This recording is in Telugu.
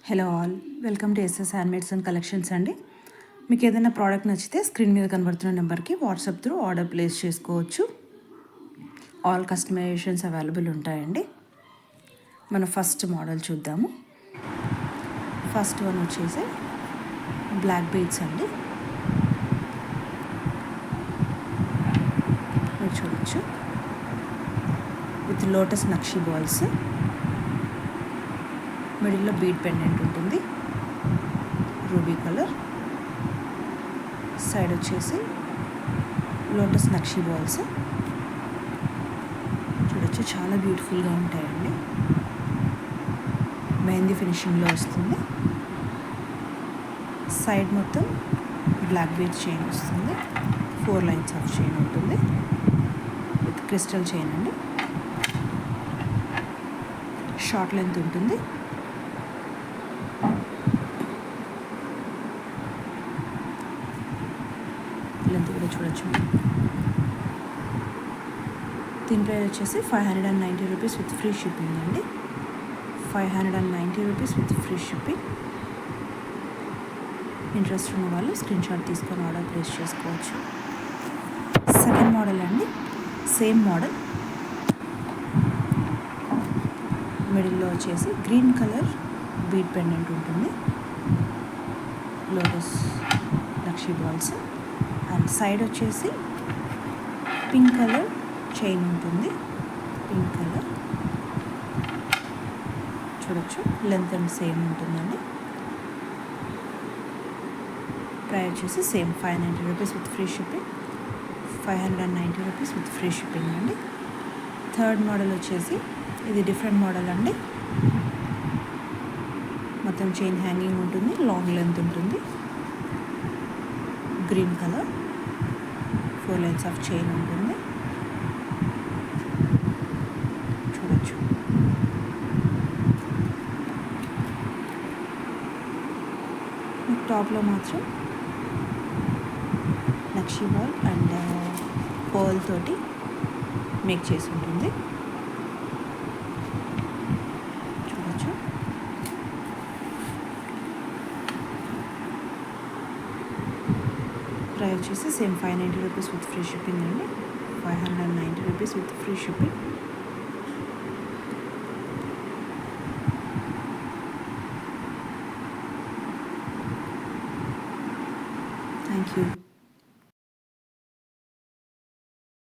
Hello all, welcome to SS handmades and collections అండి. మీకు ఏదైనా ప్రోడక్ట్ నచ్చితే స్క్రీన్ మీద కనబడుతున్న నెంబర్కి వాట్సాప్ త్రూ ఆర్డర్ ప్లేస్ చేసుకోవచ్చు. ఆల్ కస్టమైజేషన్స్ అవైలబుల్ ఉంటాయండి. మనం ఫస్ట్ మోడల్ చూద్దాము. ఫస్ట్ వన్ వచ్చేసి బ్లాక్ బీడ్స్ అండి. మీరు చూడవచ్చు విత్ లోటస్ నక్షి బాల్స్, మిడిల్లో బీడ్ పెండెంట్ ఉంటుంది, రూబీ కలర్. సైడ్ వచ్చేసి లోటస్ నక్షి బాల్స్ చూడొచ్చు, చాలా బ్యూటిఫుల్గా ఉంటాయండి. మెహందీ ఫినిషింగ్లో వస్తుంది. సైడ్ మొత్తం బ్లాక్ బీడ్ చైన్ వస్తుంది, 4 లైన్స్ ఆఫ్ చైన్ ఉంటుంది విత్ క్రిస్టల్ చైన్ అండి. షార్ట్ లెంత్ ఉంటుంది. లెంత్ కూడా చూడొచ్చు. దీని ప్రైస్ వచ్చేసి 590 రూపీస్ విత్ ఫ్రీ షిప్పింగ్ అండి. 590 rupees with free shipping. Interest ఉన్న వాళ్ళు స్క్రీన్ షాట్ తీసుకొని ఆర్డర్ ప్లేస్ చేసుకోవచ్చు. సెకండ్ మోడల్ అండి, సేమ్ మోడల్. మిడిల్లో వచ్చేసి గ్రీన్ కలర్ బీడ్ పెండెంట్ ఉంటుంది, లోటస్ నక్షి బాల్స్. అండ్ సైడ్ వచ్చేసి పింక్ కలర్ చైన్ ఉంటుంది, పింక్ కలర్ చూడొచ్చు. లెంత్ అండ్ సేమ్ ఉంటుందండి. ప్రైస్ వచ్చేసి same 590 rupees with free shipping. 590 rupees with free shipping అండి. థర్డ్ మోడల్ వచ్చేసి ఇది డిఫరెంట్ మోడల్ అండి. మొత్తం చైన్ హ్యాంగింగ్ ఉంటుంది, లాంగ్ లెంత్ ఉంటుంది, green colour, 4 lines of chain ఉంటుంది చూడొచ్చు. టాప్లో మాత్రం నక్షి బాల్ అండ్ పర్ల్ తోటి మేక్ చేసి ఉంటుంది చూడొచ్చు. ప్రైస్ వచ్చేసి same 590 rupees with free shipping అండి. 590 రూపీస్ విత్ ఫ్రీ షిప్పింగ్.